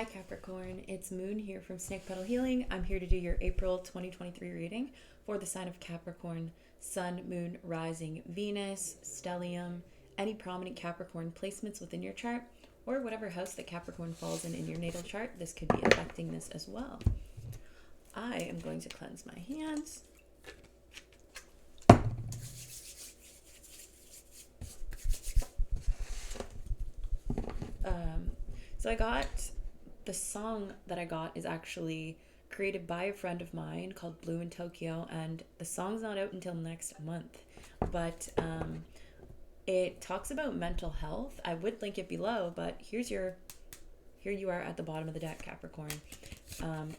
Hi Capricorn, it's Moon here from Snake Petal Healing. I'm here to do your April 2023 reading for the sign of Capricorn, Sun, Moon, Rising, Venus, Stellium, any prominent Capricorn placements within your chart, or whatever house that Capricorn falls in your natal chart. This could be affecting this as well. I am going to cleanse my hands. So the song that I got is actually created by a friend of mine called Blue in Tokyo, and the song's not out until next month. But it talks about mental health. I would link it below, but here you are at the bottom of the deck, Capricorn.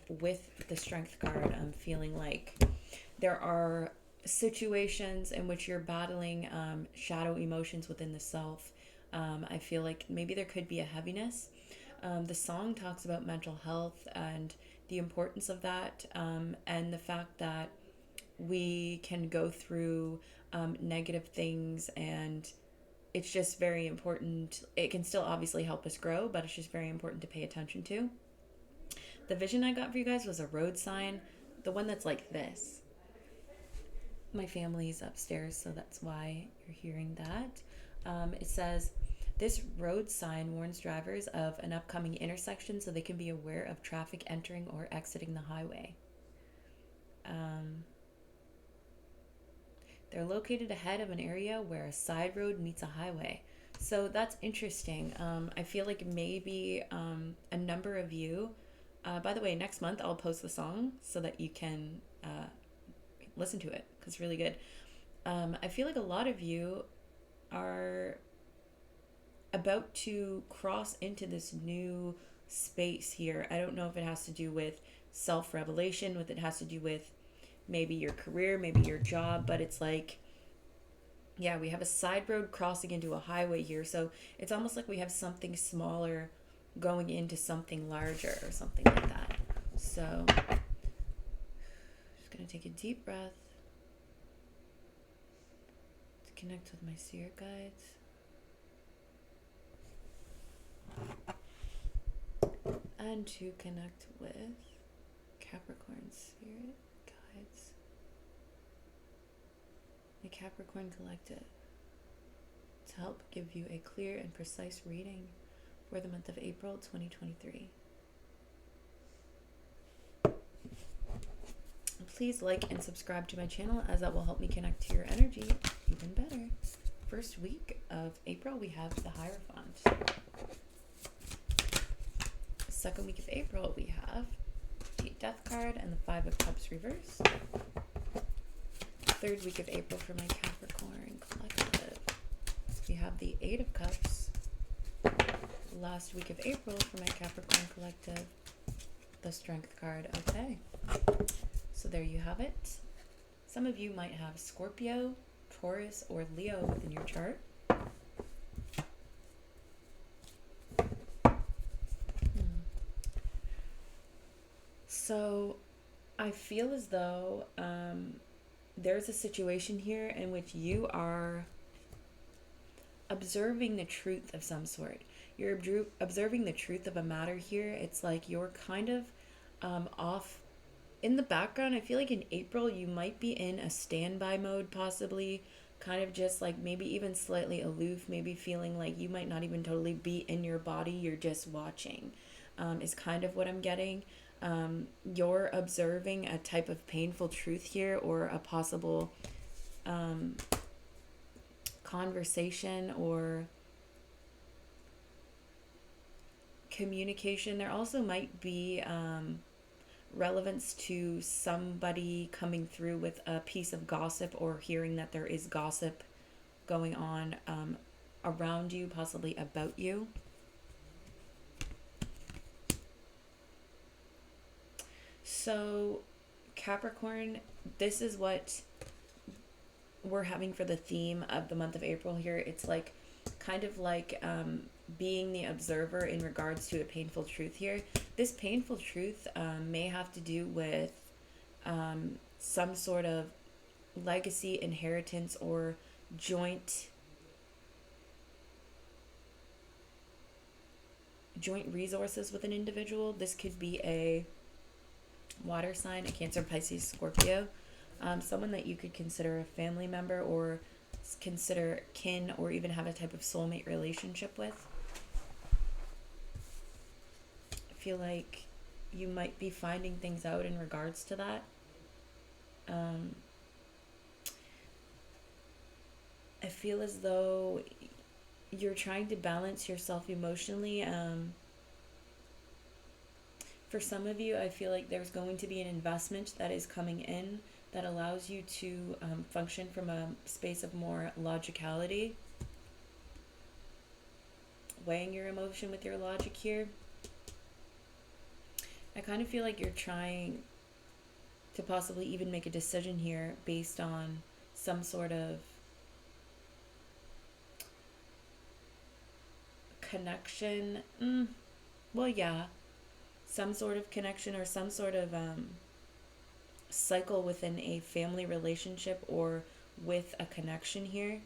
With the Strength card, I'm feeling like there are situations in which you're battling shadow emotions within the self. I feel like maybe there could be a heaviness. The song talks about mental health and the importance of that, and the fact that we can go through negative things, and it's just very important. It can still obviously help us grow, but it's just very important to pay attention to. The vision I got for you guys was a road sign, the one that's like this. My family's upstairs, so that's why you're hearing that. It says, this road sign warns drivers of an upcoming intersection so they can be aware of traffic entering or exiting the highway. They're located ahead of an area where a side road meets a highway. So that's interesting. I feel like maybe a number of you, by the way, next month I'll post the song so that you can listen to it because it's really good. I feel like a lot of you are about to cross into this new space here. I don't know if it has to do with self-revelation, what it has to do with maybe your career, maybe your job, but it's like, yeah, we have a side road crossing into a highway here. So it's almost like we have something smaller going into something larger or something like that. So just going to take a deep breath to connect with my spirit guides. And to connect with Capricorn spirit guides, the Capricorn Collective, to help give you a clear and precise reading for the month of April 2023. Please like and subscribe to my channel, as that will help me connect to your energy even better. First week of April, we have the Hierophant. Second week of April, we have the Death card and the Five of Cups reversed. Third week of April for my Capricorn Collective, we have the Eight of Cups. Last week of April for my Capricorn Collective, the Strength card. Okay, so there you have it. Some of you might have Scorpio, Taurus, or Leo within your chart. So I feel as though there's a situation here in which you are observing the truth of some sort. You're observing the truth of a matter here. It's like you're kind of off in the background. I feel like in April you might be in a standby mode, possibly kind of just like maybe even slightly aloof, maybe feeling like you might not even totally be in your body. You're just watching is kind of what I'm getting. You're observing a type of painful truth here, or a possible conversation or communication. There also might be relevance to somebody coming through with a piece of gossip, or hearing that there is gossip going on around you, possibly about you. So Capricorn, this is what we're having for the theme of the month of April here. It's like kind of like being the observer in regards to a painful truth here. This painful truth may have to do with some sort of legacy, inheritance, or joint joint resources with an individual. This could be a water sign, a Cancer, Pisces, Scorpio, someone that you could consider a family member or consider kin or even have a type of soulmate relationship with. I feel like you might be finding things out in regards to that. I feel as though you're trying to balance yourself emotionally. For some of you, I feel like there's going to be an investment that is coming in that allows you to function from a space of more logicality, weighing your emotion with your logic here. I kind of feel like you're trying to possibly even make a decision here based on some sort of connection. Well, yeah, some sort of connection or some sort of cycle within a family relationship or with a connection here.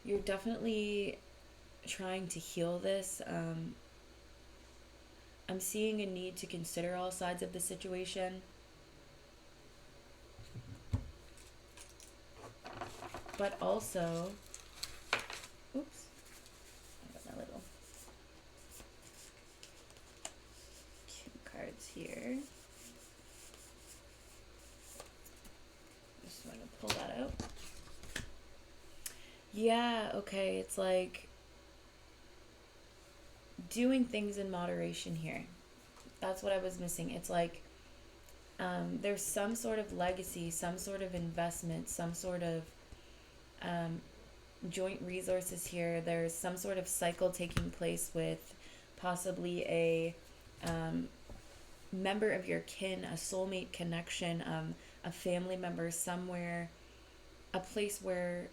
You're definitely trying to heal this. I'm seeing a need to consider all sides of the situation. But also, oops, I got my little cue cards here. Just want to pull that out. Yeah, okay, it's like doing things in moderation here. That's what I was missing. It's like there's some sort of legacy, some sort of investment, some sort of joint resources here. There's some sort of cycle taking place with possibly a member of your kin, a soulmate connection, a family member somewhere, a place where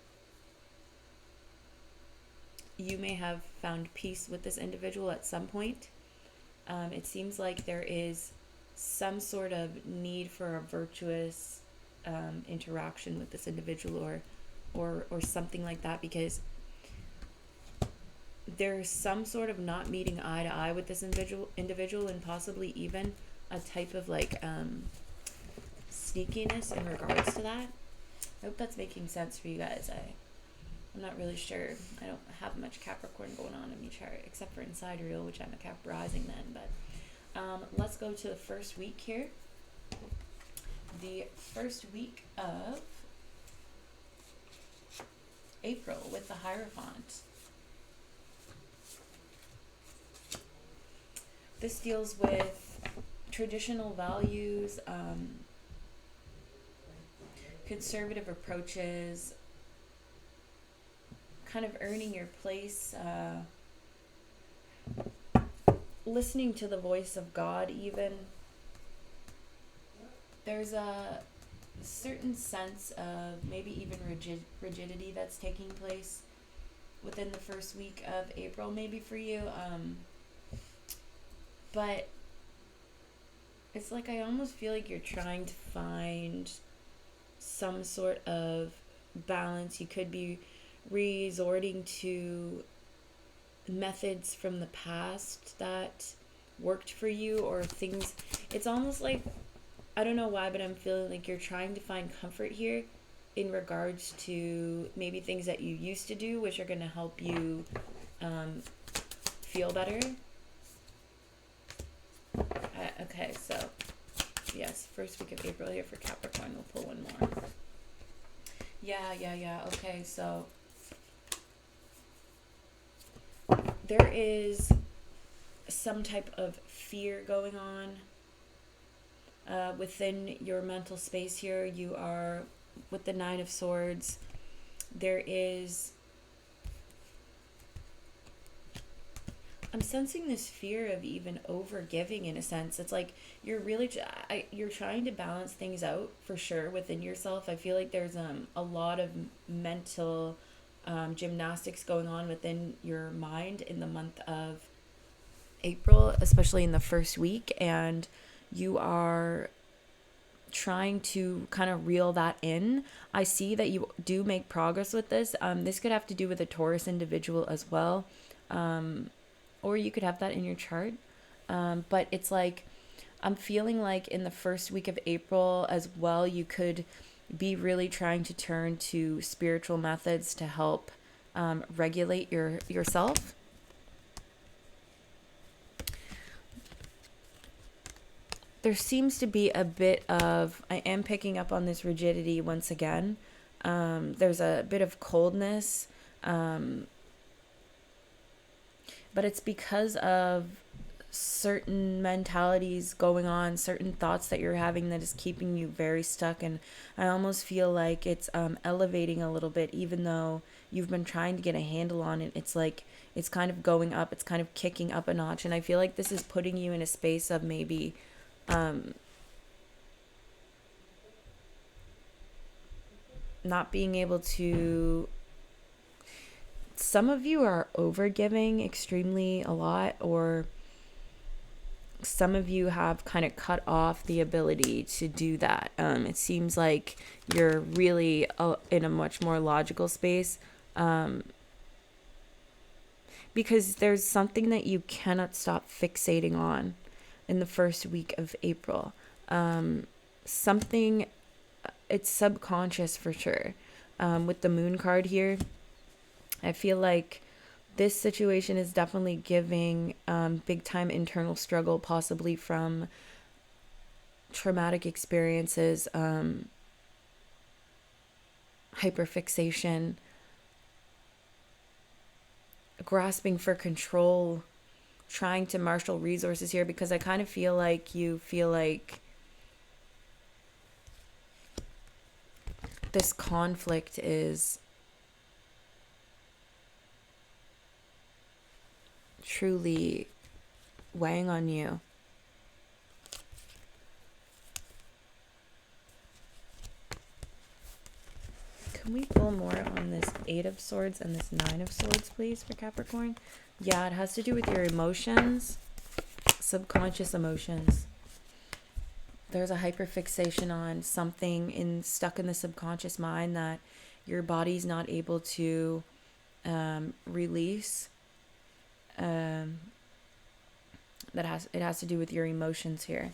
you may have found peace with this individual at some point. It seems like there is some sort of need for a virtuous interaction with this individual or something like that, because there's some sort of not meeting eye to eye with this individual and possibly even a type of like sneakiness in regards to that. I hope that's making sense for you guys. I'm not really sure. I don't have much Capricorn going on in my chart, except for in sidereal, which I'm a Cap rising then. But let's go to the first week here. The first week of April with the Hierophant. This deals with traditional values, conservative approaches, kind of earning your place, listening to the voice of God even. There's a certain sense of maybe even rigidity that's taking place within the first week of April, maybe for you. But it's like I almost feel like you're trying to find some sort of balance. You could be resorting to methods from the past that worked for you or things. It's almost like, I don't know why, but I'm feeling like you're trying to find comfort here in regards to maybe things that you used to do, which are going to help you feel better. Okay, so yes, first week of April here for Capricorn. We'll pull one more. Yeah. Okay, so there is some type of fear going on within your mental space here. You are with the Nine of Swords. There is, I'm sensing this fear of even overgiving in a sense. It's like you're really you're trying to balance things out for sure within yourself. I feel like there's a lot of mental gymnastics going on within your mind in the month of April, especially in the first week, and you are trying to kind of reel that in. I see that you do make progress with this. This could have to do with a Taurus individual as well. Or you could have that in your chart. But it's like, I'm feeling like in the first week of April as well, you could be really trying to turn to spiritual methods to help regulate yourself. There seems to be a bit of, I am picking up on this rigidity once again. There's a bit of coldness, but it's because of certain mentalities going on, certain thoughts that you're having that is keeping you very stuck. And I almost feel like it's elevating a little bit, even though you've been trying to get a handle on it. It's like it's kind of going up, it's kind of kicking up a notch. And I feel like this is putting you in a space of maybe not being able to, some of you are overgiving extremely a lot, or some of you have kind of cut off the ability to do that. It seems like you're really in a much more logical space, because there's something that you cannot stop fixating on in the first week of April. Something, it's subconscious for sure. With the moon card here, I feel like this situation is definitely giving big time internal struggle, possibly from traumatic experiences, hyperfixation, grasping for control, trying to marshal resources here, because I kind of feel like you feel like this conflict is truly weighing on you. Can we pull more on this 8 of Swords and this 9 of Swords, please, for Capricorn? Yeah, it has to do with your emotions, subconscious emotions. There's a hyperfixation on something stuck in the subconscious mind that your body's not able to release. It has to do with your emotions here.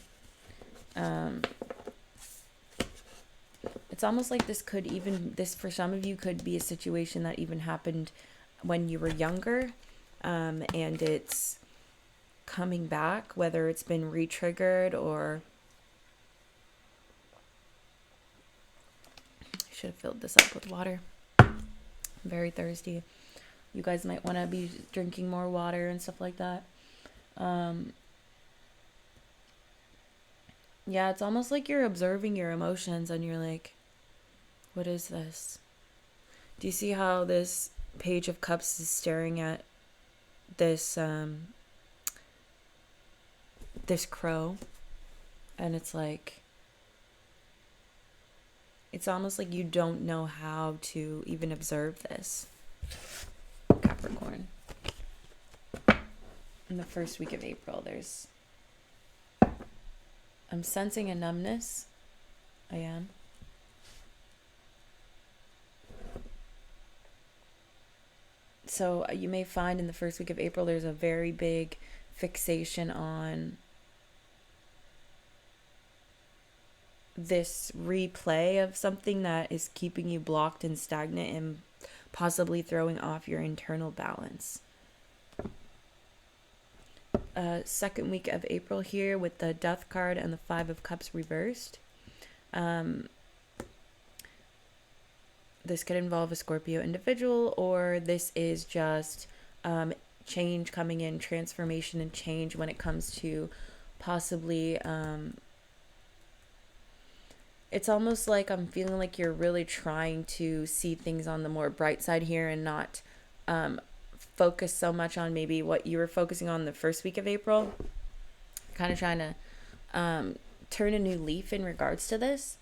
It's almost like this for some of you could be a situation that even happened when you were younger, and it's coming back, whether it's been re-triggered or... I should have filled this up with water. I'm very thirsty. You guys might want to be drinking more water and stuff like that. Yeah, it's almost like you're observing your emotions and you're like, what is this? Do you see how this Page of Cups is staring at this this crow? And it's like, it's almost like you don't know how to even observe this, Capricorn. In the first week of April, I'm sensing a numbness. I am. So you may find in the first week of April, there's a very big fixation on this replay of something that is keeping you blocked and stagnant and possibly throwing off your internal balance. Second week of April here with the Death card and the 5 of Cups reversed. This could involve a Scorpio individual, or this is just change coming in, transformation and change when it comes to possibly... it's almost like I'm feeling like you're really trying to see things on the more bright side here and not focus so much on maybe what you were focusing on the first week of April. Kind of trying to turn a new leaf in regards to this.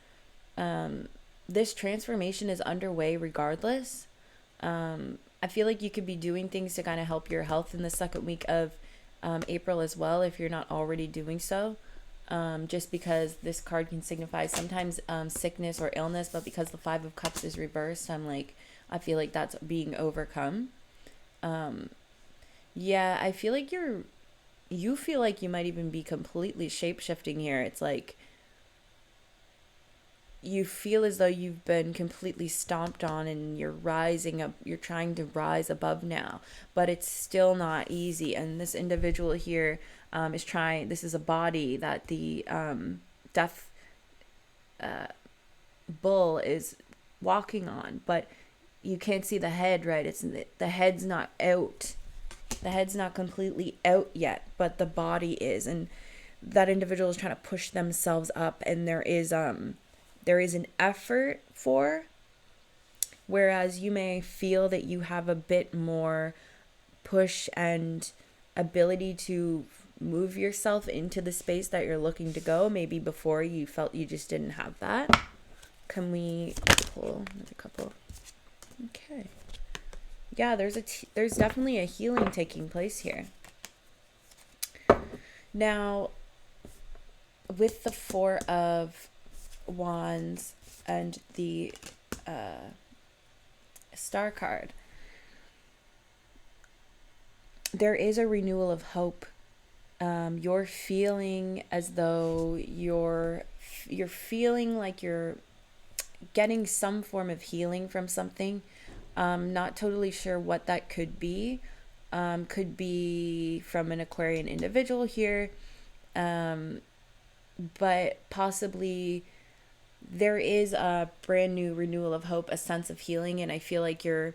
This transformation is underway regardless. I feel like you could be doing things to kind of help your health in the second week of April as well, if you're not already doing so. just because this card can signify sometimes sickness or illness, but because the Five of Cups is reversed, I feel like that's being overcome. Yeah, I feel like you feel like you might even be completely shape-shifting here. It's like you feel as though you've been completely stomped on and you're rising up, you're trying to rise above now, but it's still not easy. And this individual here is trying, this is a body that the death bull is walking on, but you can't see the head, right? It's the head's not out. The head's not completely out yet, but the body is. And that individual is trying to push themselves up, and there is an effort for, whereas you may feel that you have a bit more push and ability to move yourself into the space that you're looking to go. Maybe before you felt you just didn't have that. Can we pull another couple? Okay. Yeah, there's definitely a healing taking place here. Now, with the Four of Wands and the Star card, there is a renewal of hope. You're feeling as though you're feeling like you're getting some form of healing from something. Not totally sure what that could be. Could be from an Aquarian individual here. But possibly there is a brand new renewal of hope, a sense of healing, and I feel like you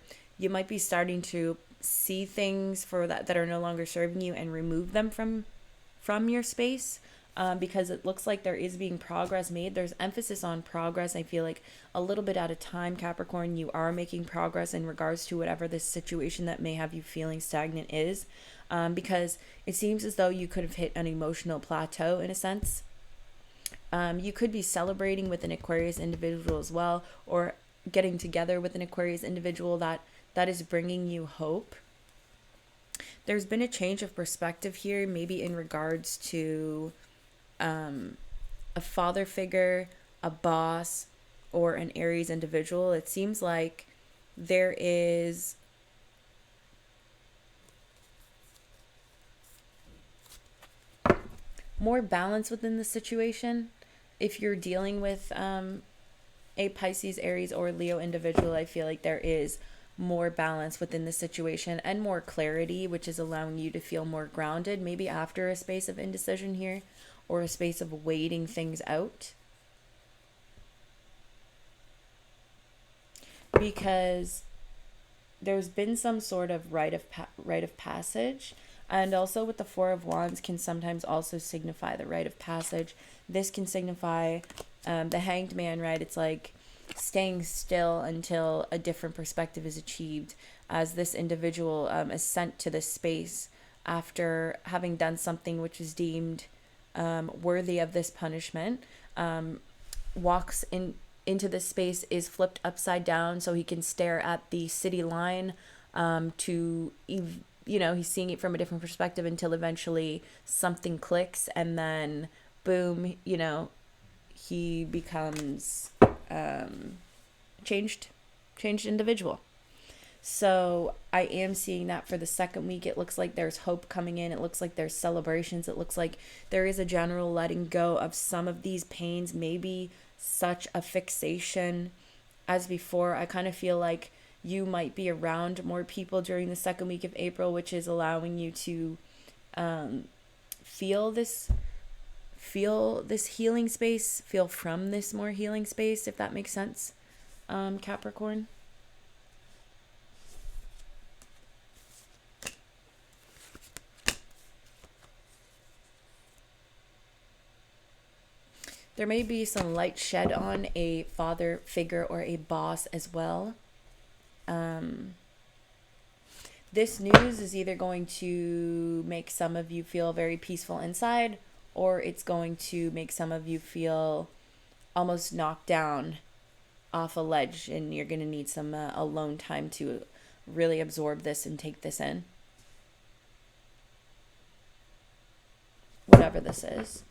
might be starting to see things for that are no longer serving you and remove them from your space, because it looks like there is being progress made. There's emphasis on progress. I feel like a little bit at a time, Capricorn, you are making progress in regards to whatever this situation that may have you feeling stagnant is, because it seems as though you could have hit an emotional plateau in a sense. You could be celebrating with an Aquarius individual as well, or getting together with an Aquarius individual that is bringing you hope. There's been a change of perspective here, maybe in regards to a father figure, a boss, or an Aries individual. It seems like there is more balance within the situation. If you're dealing with a Pisces, Aries, or Leo individual, I feel like there is more balance within the situation and more clarity, which is allowing you to feel more grounded, maybe after a space of indecision here, or a space of waiting things out. Because there's been some sort of rite of passage, and also with the Four of Wands can sometimes also signify the rite of passage. This can signify the Hanged Man, right? It's like staying still until a different perspective is achieved, as this individual is sent to this space after having done something which is deemed worthy of this punishment. Walks into this space, is flipped upside down so he can stare at the city line, he's seeing it from a different perspective until eventually something clicks, and then boom, he becomes changed individual. So I am seeing that for the second week. It looks like there's hope coming in. It looks like there's celebrations. It looks like there is a general letting go of some of these pains, maybe such a fixation as before. I kind of feel like you might be around more people during the second week of April, which is allowing you to feel this healing space, feel from this more healing space, if that makes sense, Capricorn. There may be some light shed on a father figure or a boss as well. This news is either going to make some of you feel very peaceful inside, or it's going to make some of you feel almost knocked down off a ledge, and you're going to need some alone time to really absorb this and take this in. Whatever this is.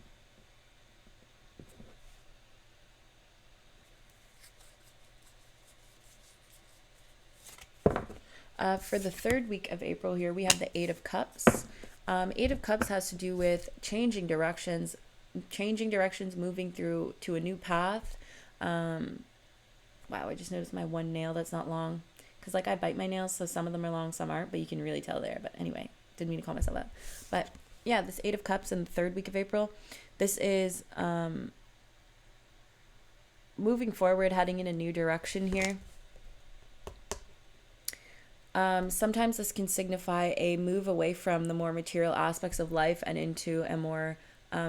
For the third week of April here, we have the Eight of Cups. Eight of Cups has to do with changing directions, moving through to a new path. Wow, I just noticed my one nail that's not long. Because, like, I bite my nails, so some of them are long, some aren't, but you can really tell there. But anyway, didn't mean to call myself that. But, yeah, this Eight of Cups in the third week of April, this is moving forward, heading in a new direction here. Sometimes this can signify a move away from the more material aspects of life and into a more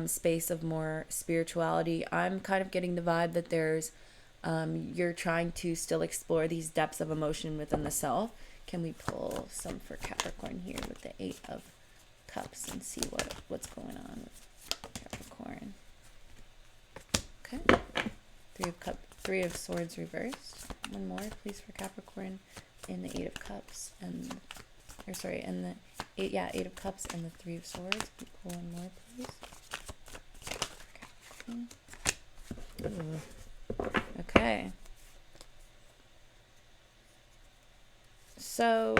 space of more spirituality. I'm kind of getting the vibe that there's you're trying to still explore these depths of emotion within the self. Can we pull some for Capricorn here with the Eight of Cups and see what's going on with Capricorn? Okay. Three of Swords reversed. One more, please, for Capricorn in the Eight of Cups and the Eight of Cups and the Three of Swords. Can we pull one more, please? Ooh. Okay. So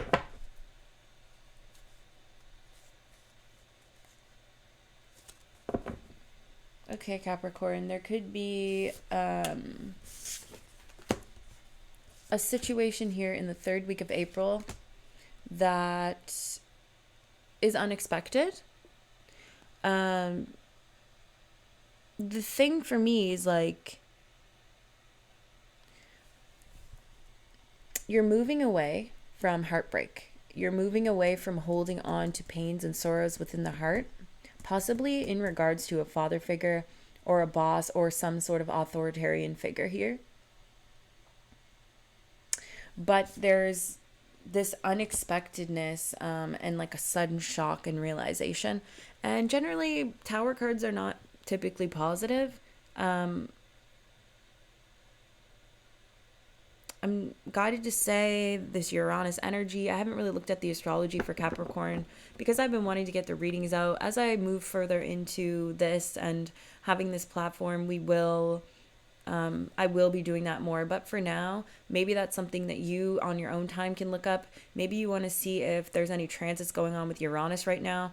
okay, Capricorn, there could be a situation here in the third week of April that is unexpected. The thing for me is, like, you're moving away from heartbreak. You're moving away from holding on to pains and sorrows within the heart, possibly in regards to a father figure or a boss or some sort of authoritarian figure here. But there's this unexpectedness and like a sudden shock and realization. And generally, Tower cards are not typically positive. I'm guided to say this Uranus energy. I haven't really looked at the astrology for Capricorn because I've been wanting to get the readings out. As I move further into this and having this platform, I will be doing that more. But for now, maybe that's something that you on your own time can look up. Maybe you want to see if there's any transits going on with Uranus right now.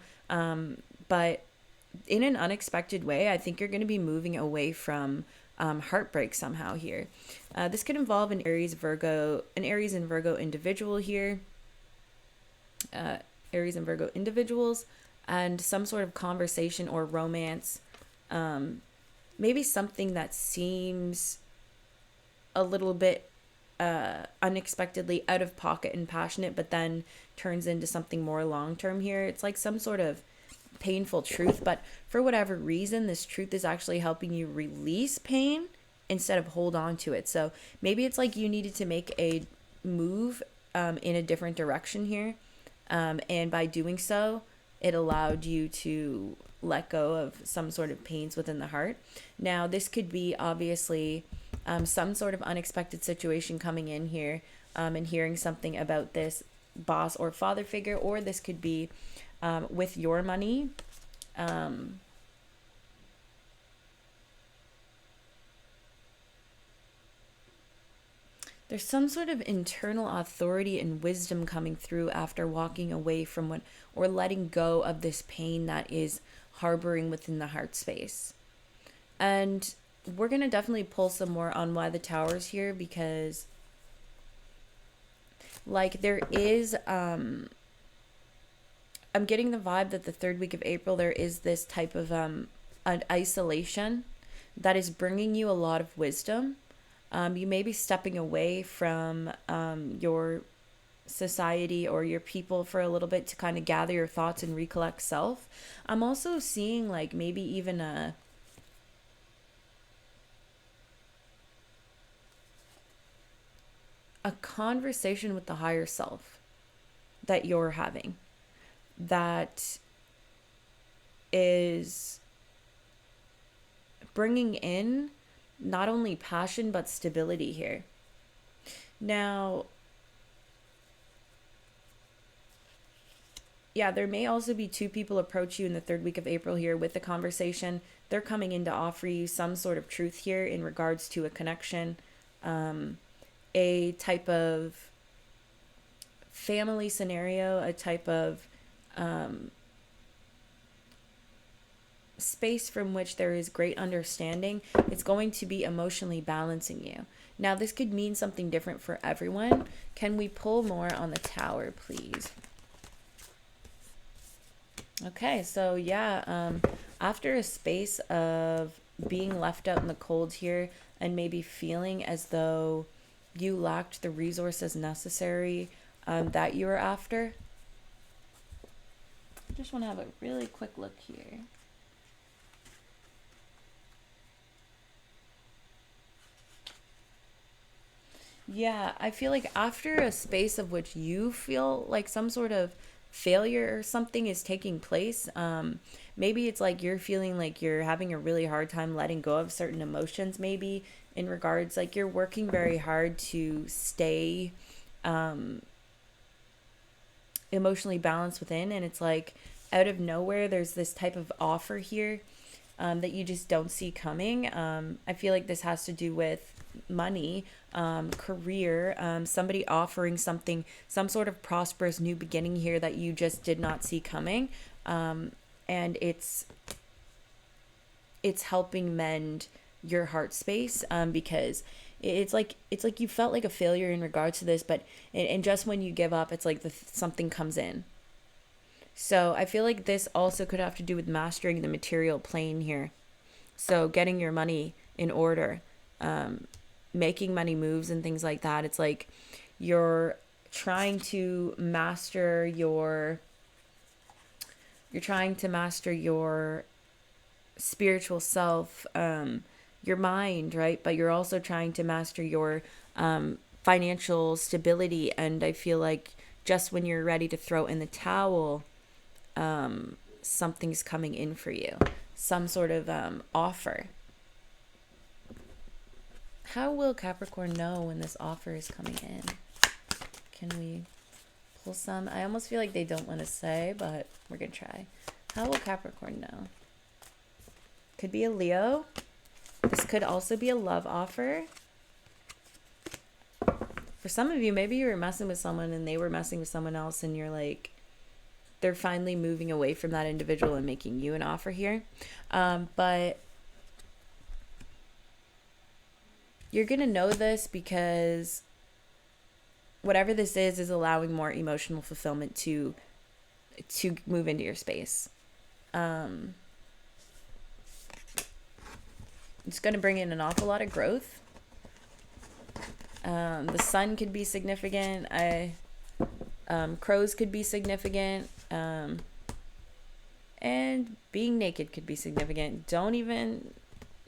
But in an unexpected way, I think you're going to be moving away from heartbreak somehow here. This could involve an Aries and Virgo individual here. Aries and Virgo individuals, and some sort of conversation or romance. Maybe something that seems a little bit unexpectedly out of pocket and passionate, but then turns into something more long-term here. It's like some sort of painful truth, but for whatever reason, this truth is actually helping you release pain instead of hold on to it. So maybe it's like you needed to make a move in a different direction here. And by doing so, it allowed you to let go of some sort of pains within the heart. Now, this could be obviously some sort of unexpected situation coming in here and hearing something about this boss or father figure, or this could be with your money. There's some sort of internal authority and wisdom coming through after walking away from what, or letting go of this pain that is harboring within the heart space. And we're going to definitely pull some more on why the Tower's here, because like there is I'm getting the vibe that the third week of April there is this type of an isolation that is bringing you a lot of wisdom. You may be stepping away from your society or your people for a little bit to kind of gather your thoughts and recollect self. I'm also seeing like maybe even a conversation with the higher self that you're having that is bringing in not only passion but stability here. Now, yeah, there may also be two people approach you in the third week of April here with the conversation. They're coming in to offer you some sort of truth here in regards to a connection, a type of family scenario, a type of space from which there is great understanding, it's going to be emotionally balancing you. Now, this could mean something different for everyone. Can we pull more on the Tower, please? Okay, so yeah, after a space of being left out in the cold here and maybe feeling as though you lacked the resources necessary that you were after, I just want to have a really quick look here. Yeah, I feel like after a space of which you feel like some sort of failure or something is taking place, maybe it's like you're feeling like you're having a really hard time letting go of certain emotions, maybe in regards like you're working very hard to stay emotionally balanced within, and it's like out of nowhere there's this type of offer here that you just don't see coming. I feel like this has to do with money, career, somebody offering something, some sort of prosperous new beginning here that you just did not see coming. And it's helping mend your heart space, because it's like you felt like a failure in regards to this, but and just when you give up, it's like something comes in. So I feel like this also could have to do with mastering the material plane here. So getting your money in order, making money moves and things like that. It's like you're trying to master your spiritual self, your mind, right? But you're also trying to master your financial stability. And I feel like just when you're ready to throw in the towel, something's coming in for you, some sort of offer. How will Capricorn know when this offer is coming in? Can we pull some? I almost feel like they don't want to say, but we're gonna try. How will Capricorn know? Could be a Leo. This could also be a love offer. For some of you, maybe you were messing with someone and they were messing with someone else, and you're like, they're finally moving away from that individual and making you an offer here. But you're going to know this because whatever this is allowing more emotional fulfillment to move into your space. It's going to bring in an awful lot of growth. The sun could be significant. Crows could be significant. And being naked could be significant. Don't even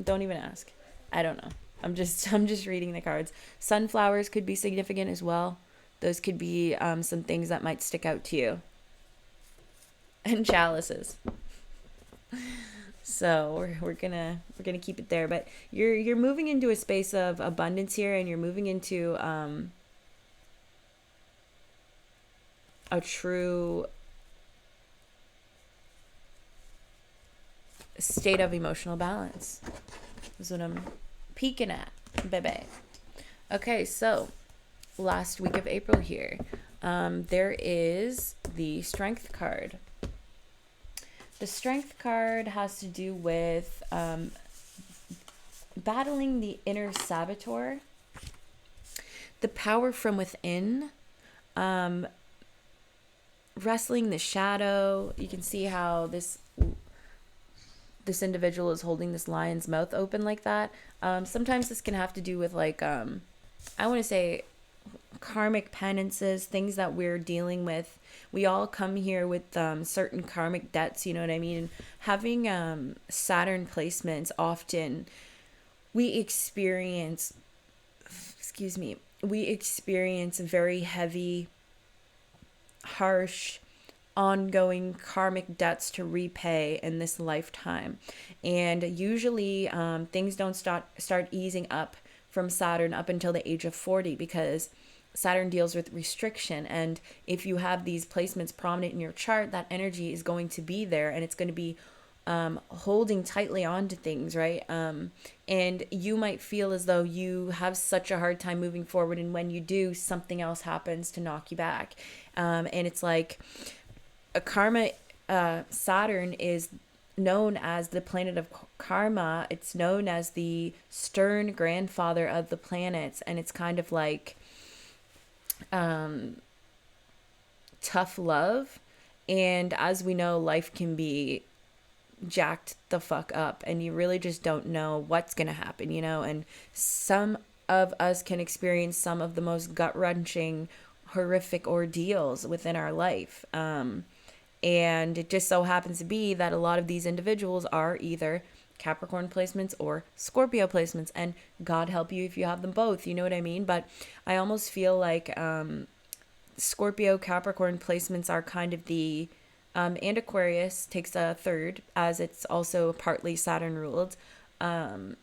ask. I don't know. I'm just reading the cards. Sunflowers could be significant as well. Those could be some things that might stick out to you. And chalices. So we're gonna keep it there. But you're moving into a space of abundance here, and you're moving into a true state of emotional balance. That's what I'm peeking at, baby. Okay, so last week of April here, there is the Strength card. The Strength card has to do with battling the inner saboteur, the power from within, wrestling the shadow. You can see how this individual is holding this lion's mouth open like that. Sometimes this can have to do with like, I want to say karmic penances, things that we're dealing with. We all come here with certain karmic debts, you know what I mean? Having Saturn placements, often we experience very heavy, harsh, ongoing karmic debts to repay in this lifetime. And usually things don't start easing up from Saturn up until the age of 40, because Saturn deals with restriction. And if you have these placements prominent in your chart, that energy is going to be there, and it's going to be holding tightly onto things, right? And you might feel as though you have such a hard time moving forward, and when you do, something else happens to knock you back. And it's like a karma. Saturn is known as the planet of karma. It's known as the stern grandfather of the planets, and it's kind of like tough love. And as we know, life can be jacked the fuck up, and you really just don't know what's going to happen, and some of us can experience some of the most gut-wrenching, horrific ordeals within our life. And it just so happens to be that a lot of these individuals are either Capricorn placements or Scorpio placements, and God help you if you have them both, you know what I mean? But I almost feel like Scorpio Capricorn placements are kind of the and Aquarius takes a third, as it's also partly Saturn ruled. Kind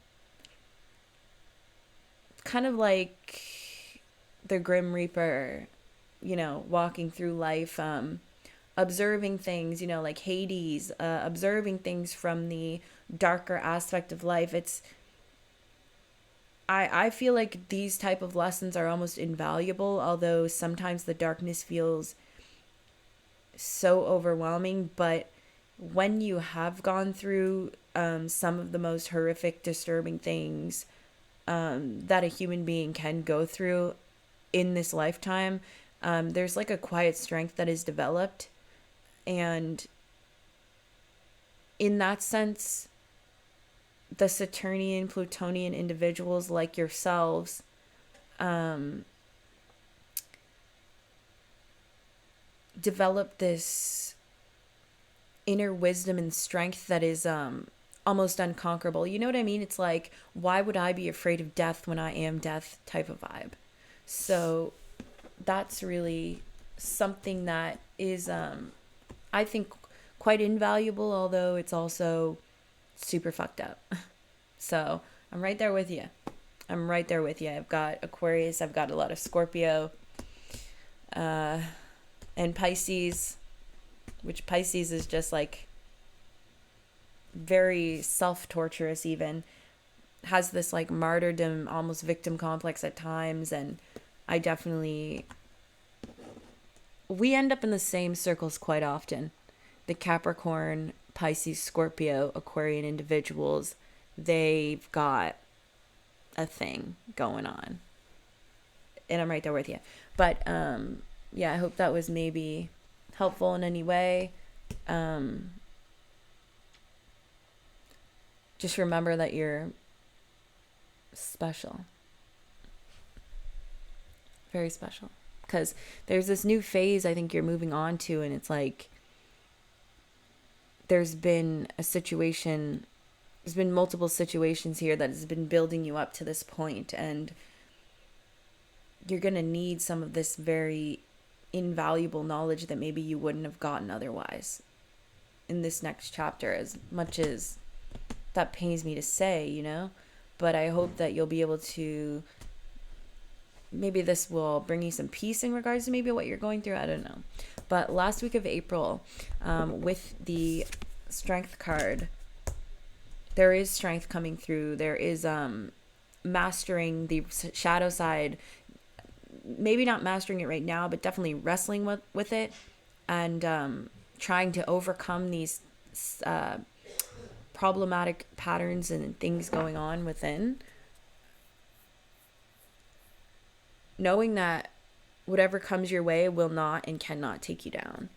of like the Grim Reaper, walking through life, observing things, like Hades, observing things from the darker aspect of life. I feel like these type of lessons are almost invaluable, although sometimes the darkness feels so overwhelming. But when you have gone through some of the most horrific, disturbing things that a human being can go through in this lifetime, there's like a quiet strength that is developed. And in that sense, the Saturnian, Plutonian individuals like yourselves develop this inner wisdom and strength that is almost unconquerable. You know what I mean? It's like, why would I be afraid of death when I am death type of vibe? So that's really something that is, I think, quite invaluable, although it's also super fucked up. So I'm right there with you. I've got Aquarius, I've got a lot of Scorpio, and Pisces, which Pisces is just like very self-torturous, even has this like martyrdom, almost victim complex at times. And we end up in the same circles quite often. The Capricorn, Pisces, Scorpio, Aquarian individuals, they've got a thing going on. And I'm right there with you. But yeah, I hope that was maybe helpful in any way. Just remember that you're special. Very special. Because there's this new phase I think you're moving on to, and it's like there's been multiple situations here that has been building you up to this point, and you're going to need some of this very invaluable knowledge that maybe you wouldn't have gotten otherwise in this next chapter, as much as that pains me to say, but I hope that you'll be able to, maybe this will bring you some peace in regards to maybe what you're going through. I don't know. But last week of April, with the Strength card, there is strength coming through. There is mastering the shadow side. Maybe not mastering it right now, but definitely wrestling with it, and trying to overcome these problematic patterns and things going on within. Knowing that whatever comes your way will not and cannot take you down.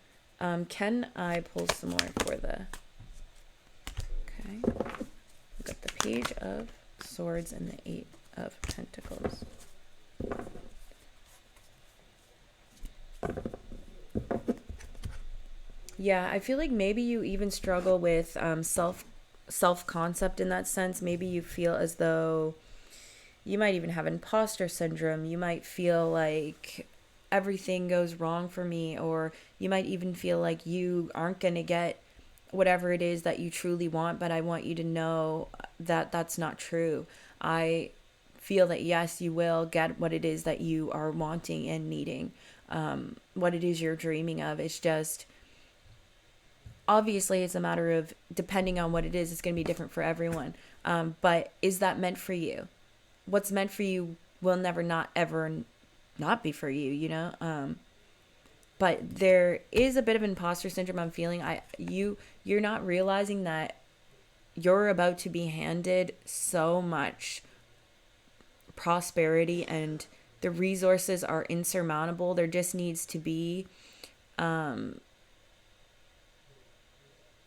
Can I pull some more for the... Okay. We've got the Page of Swords and the Eight of Pentacles. Yeah, I feel like maybe you even struggle with self-concept in that sense. Maybe you feel as though you might even have imposter syndrome. You might feel like everything goes wrong for me, or you might even feel like you aren't going to get whatever it is that you truly want, but I want you to know that that's not true. I feel that yes, you will get what it is that you are wanting and needing, what it is you're dreaming of. It's just obviously it's a matter of depending on what it is, it's going to be different for everyone. But is that meant for you? What's meant for you will never not ever not be for you, you know? But there is a bit of imposter syndrome I'm feeling. You're not realizing that you're about to be handed so much prosperity, and the resources are insurmountable. There just needs to be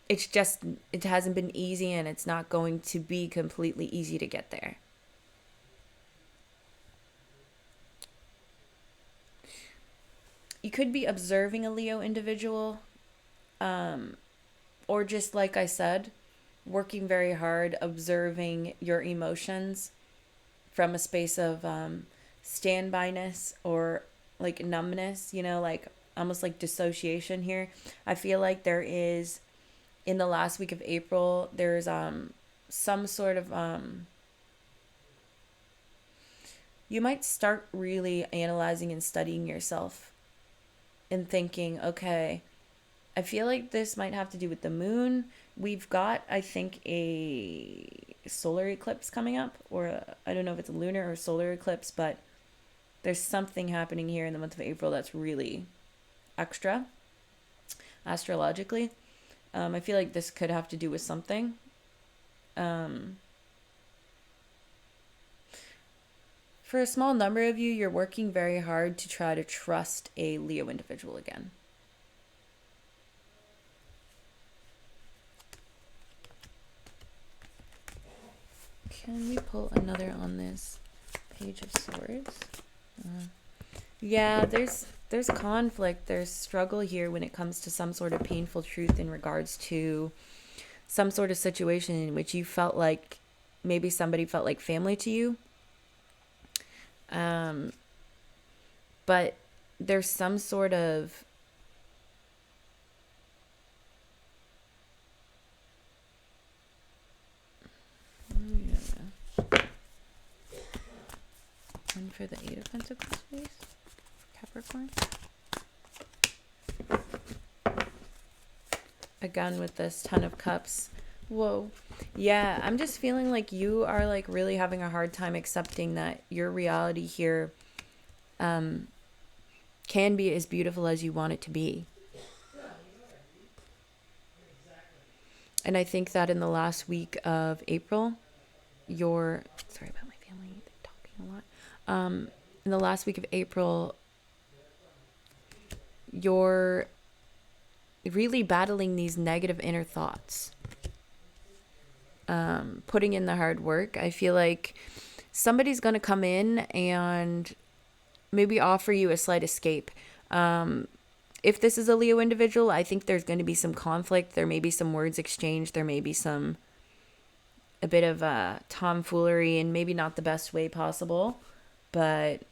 it's just, it hasn't been easy, and it's not going to be completely easy to get there. You could be observing a Leo individual, or just like I said, working very hard, observing your emotions from a space of standbyness or like numbness, you know, like almost like dissociation here. I feel like there is, in the last week of April, there's some sort of you might start really analyzing and studying yourself and thinking, okay, I feel like this might have to do with the moon. We've got, I think, a solar eclipse coming up, or I don't know if it's a lunar or solar eclipse, but there's something happening here in the month of April that's really extra astrologically. I feel like this could have to do with something. For a small number of you, you're working very hard to try to trust a Leo individual again. Can we pull another on this Page of Swords? Yeah, there's conflict, there's struggle here when it comes to some sort of painful truth in regards to some sort of situation in which you felt like maybe somebody felt like family to you. But there's some sort of one for the Eight of Pentacles, please. Capricorn. Again with this Ten of Cups. Whoa. Yeah, I'm just feeling like you are like really having a hard time accepting that your reality here can be as beautiful as you want it to be. And I think that in the last week of April, sorry about my family, they're talking a lot. In the last week of April, you're really battling these negative inner thoughts. Putting in the hard work. I feel like somebody's going to come in and maybe offer you a slight escape. If this is a Leo individual, I think there's going to be some conflict. There may be some words exchanged. There may be a bit of tomfoolery, and maybe not the best way possible. But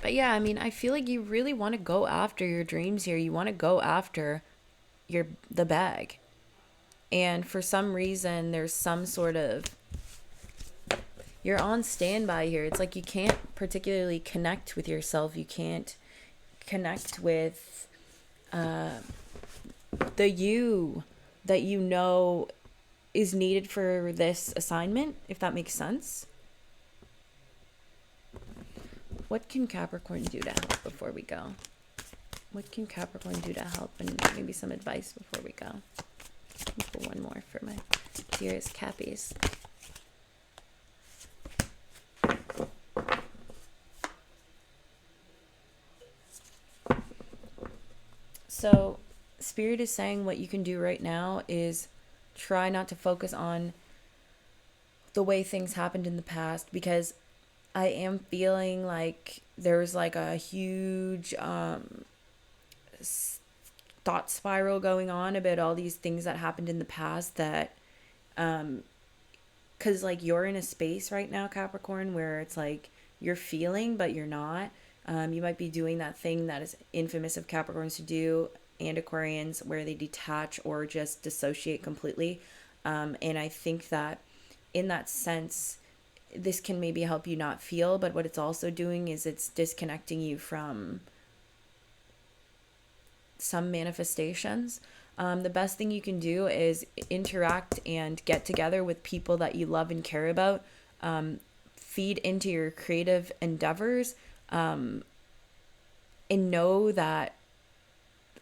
yeah, I mean, I feel like you really want to go after your dreams here. You want to go after the bag. And for some reason, there's some sort of, you're on standby here. It's like you can't particularly connect with yourself. You can't connect with the you that you know is needed for this assignment, if that makes sense. What can Capricorn do to help before we go? What can Capricorn do to help, and maybe some advice before we go? Pull one more for my dearest Cappies. So Spirit is saying what you can do right now is try not to focus on the way things happened in the past, because I am feeling like there's like a huge thought spiral going on about all these things that happened in the past that because like you're in a space right now, Capricorn, where it's like you're feeling but you're not. You might be doing that thing that is infamous of Capricorns to do, and Aquarians, where they detach or just dissociate completely. And I think that in that sense, this can maybe help you not feel, but what it's also doing is it's disconnecting you from some manifestations. The best thing you can do is interact and get together with people that you love and care about. Feed into your creative endeavors, and know that,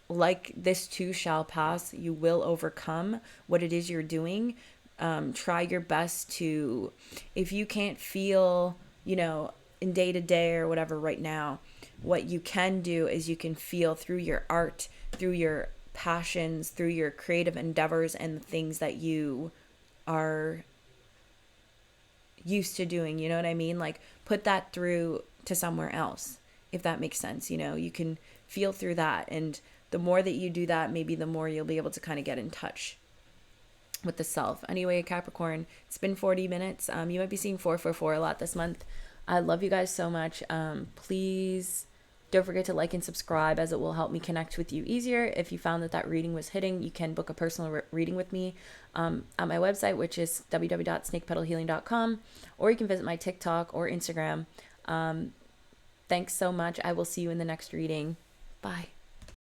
like this too shall pass, you will overcome what it is you're doing. Try your best to, if you can't feel, in day to day or whatever right now, what you can do is you can feel through your art, through your passions, through your creative endeavors and the things that you are used to doing. You know what I mean? Like, put that through to somewhere else, if that makes sense. You can feel through that. And the more that you do that, maybe the more you'll be able to kind of get in touch with the self. Anyway, Capricorn, it's been 40 minutes. You might be seeing 444 a lot this month. I love you guys so much. Please don't forget to like and subscribe, as it will help me connect with you easier. If you found that reading was hitting, you can book a personal reading with me at my website, which is www.snakepetalhealing.com, or you can visit my TikTok or Instagram. Thanks so much. I will see you in the next reading. Bye.